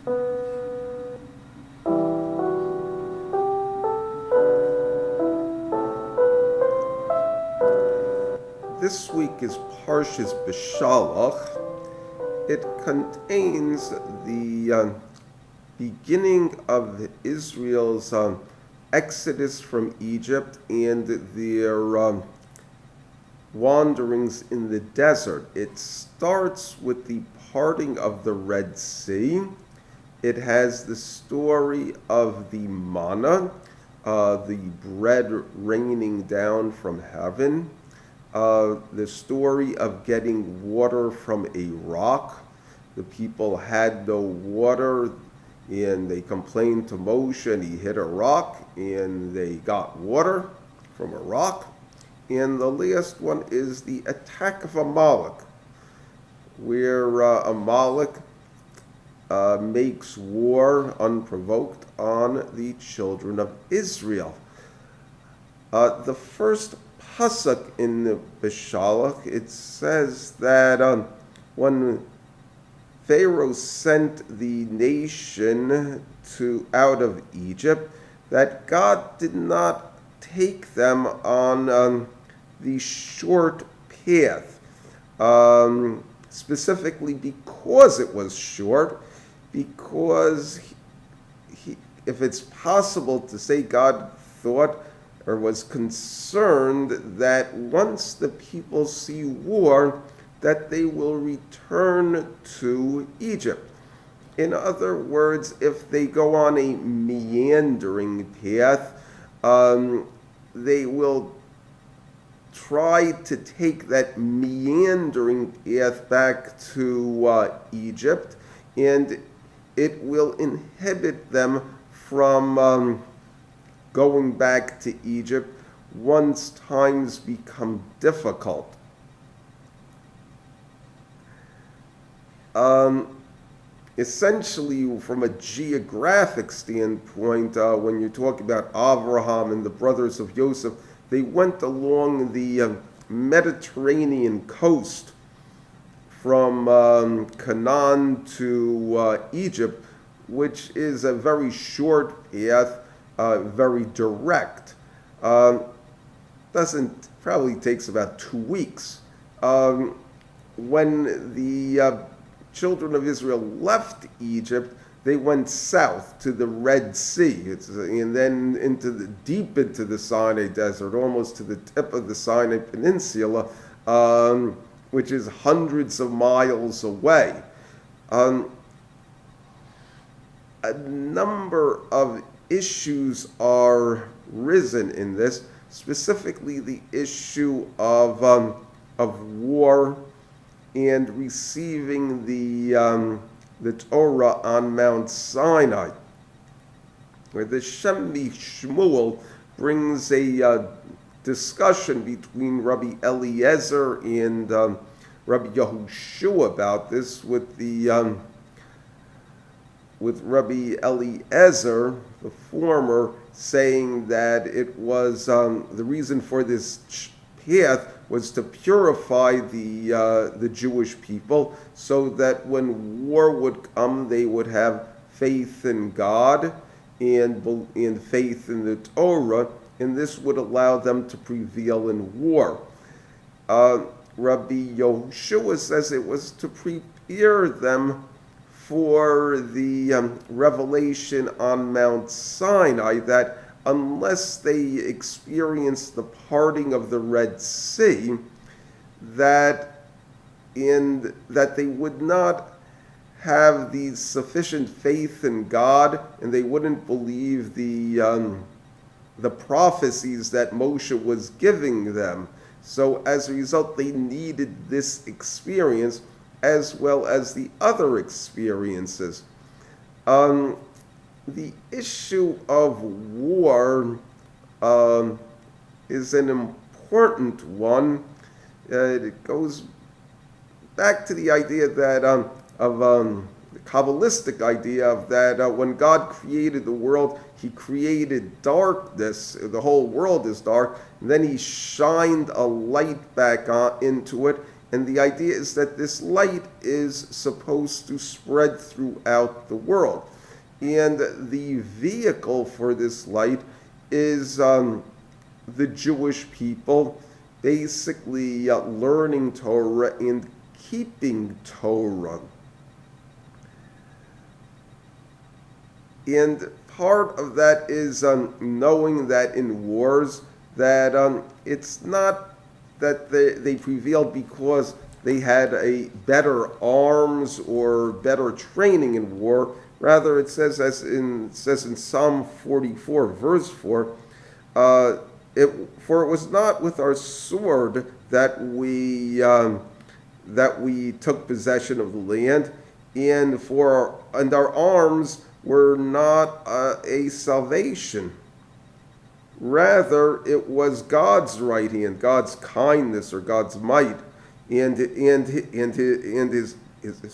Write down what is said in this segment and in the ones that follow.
This week is Parshas BeShalach. It contains the beginning of Israel's exodus from Egypt and their wanderings in the desert. It starts with the parting of the Red Sea. It has the story of the manna, the bread raining down from heaven. The story of getting water from a rock. The people had no water and they complained to Moshe and he hit a rock and they got water from a rock. And the last one is the attack of Amalek, where Amalek makes war unprovoked on the children of Israel. The first pasuk in the BeShalach, it says that when Pharaoh sent the nation out of Egypt, that God did not take them on the short path, specifically because it was short, because if it's possible to say God thought or was concerned that once the people see war, that they will return to Egypt. In other words, if they go on a meandering path, they will try to take that meandering path back to Egypt, and it will inhibit them from going back to Egypt once times become difficult. Essentially, from a geographic standpoint, when you talk about Abraham and the brothers of Yoseph, they went along the Mediterranean coast from Canaan to Egypt, which is a very short path, very direct. Probably takes about 2 weeks. When the children of Israel left Egypt, they went south to the Red Sea, and then deep into the Sinai Desert, almost to the tip of the Sinai Peninsula, which is hundreds of miles away. A number of issues are risen in this, specifically the issue of war and receiving the Torah on Mount Sinai, where the Shem Shmuel brings a discussion between Rabbi Eliezer and Rabbi Yehoshua about this, with Rabbi Eliezer, the former, saying that it was the reason for this path was to purify the Jewish people, so that when war would come, they would have faith in God and faith in the Torah, and this would allow them to prevail in war. Rabbi Yehoshua says it was to prepare them for the revelation on Mount Sinai, that unless they experienced the parting of the Red Sea, that they would not have the sufficient faith in God, and they wouldn't believe the prophecies that Moshe was giving them. So as a result, they needed this experience as well as the other experiences. The issue of war is an important one. It goes back to the idea that the Kabbalistic idea of that when God created the world, He created darkness. The whole world is dark. And then He shined a light back into it, And the idea is that this light is supposed to spread throughout the world. And the vehicle for this light is the Jewish people basically learning Torah and keeping Torah. And part of that is knowing that in wars that it's not that they prevailed because they had a better arms or better training in war. Rather, it says in Psalm 44, verse 4, for it was not with our sword that we took possession of the land, and our arms were not a salvation. Rather, it was God's right hand, God's kindness, or God's might, and his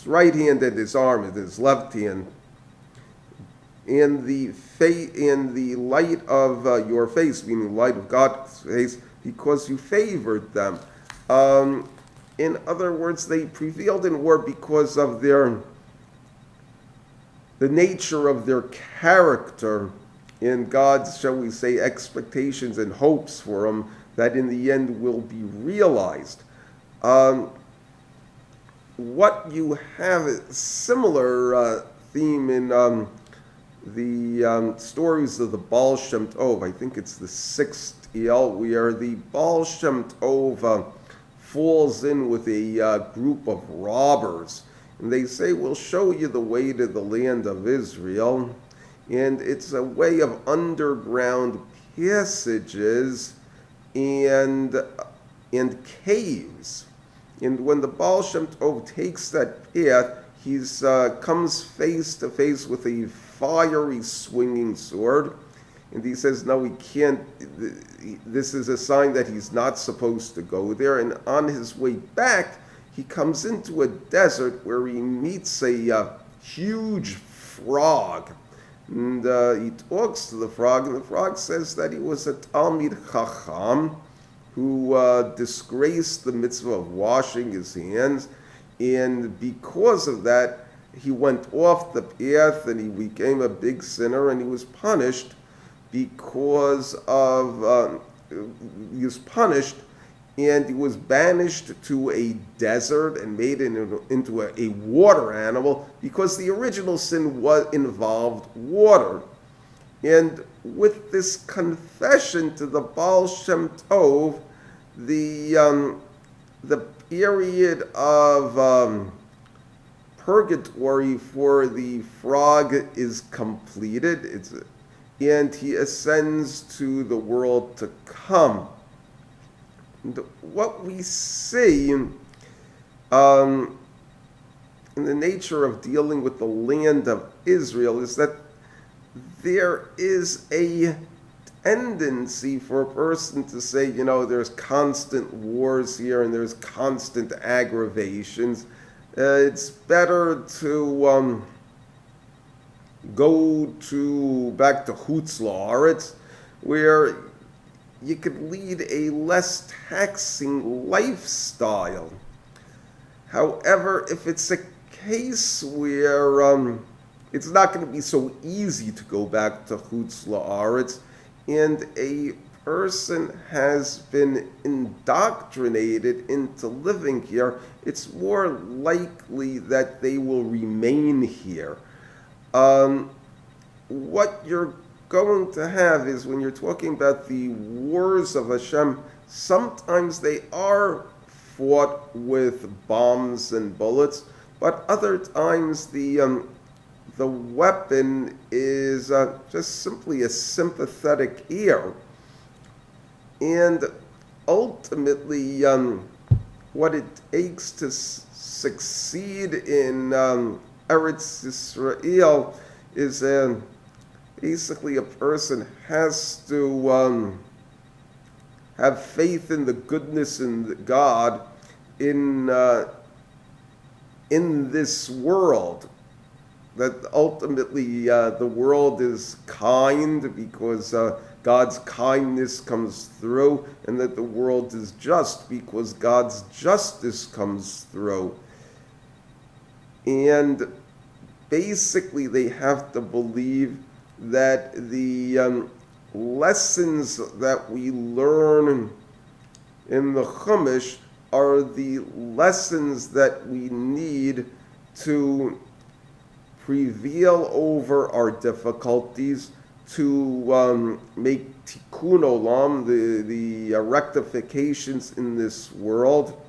right hand and his arm and his left hand, and the light of your face, meaning the light of God's face, because you favored them. In other words, they prevailed in war because of the nature of their character and God's, shall we say, expectations and hopes for them that in the end will be realized. What you have a similar theme in the stories of the Baal Shem Tov. I think it's the 6th El, where the Baal Shem Tov falls in with a group of robbers. And they say, we'll show you the way to the land of Israel. And it's a way of underground passages and caves. And when the Baal Shem Tov takes that path, he comes face to face with a fiery swinging sword. And he says, no, he can't. This is a sign that he's not supposed to go there. And on his way back, he comes into a desert where he meets a huge frog. And he talks to the frog, and the frog says that he was a Talmid Chacham who disgraced the mitzvah of washing his hands. And because of that, he went off the path and he became a big sinner, and he was punished because of, and he was banished to a desert and made into a water animal because the original sin involved water. And with this confession to the Baal Shem Tov, the period of purgatory for the frog is completed, and he ascends to the world to come. And what we see in the nature of dealing with the land of Israel is that there is a tendency for a person to say, there's constant wars here and there's constant aggravations. It's better to go back to Chutz La'aretz, where you could lead a less taxing lifestyle. However, if it's a case where it's not going to be so easy to go back to Chutz La'aretz, and a person has been indoctrinated into living here, it's more likely that they will remain here. What you're going to have is, when you're talking about the wars of Hashem, sometimes they are fought with bombs and bullets, but other times the weapon is just simply a sympathetic ear. And ultimately, what it takes to succeed in Eretz Yisrael is basically a person has to have faith in the goodness in God in this world. that ultimately the world is kind because God's kindness comes through, and that the world is just because God's justice comes through. And basically they have to believe that the lessons that we learn in the Chumash are the lessons that we need to prevail over our difficulties, to make tikkun olam, the rectifications in this world,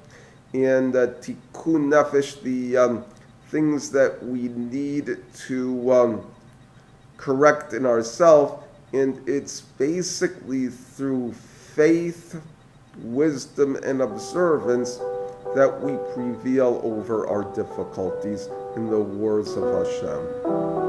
and tikkun nefesh, the things that we need to correct in ourselves. And it's basically through faith, wisdom, and observance that we prevail over our difficulties in the wars of Hashem.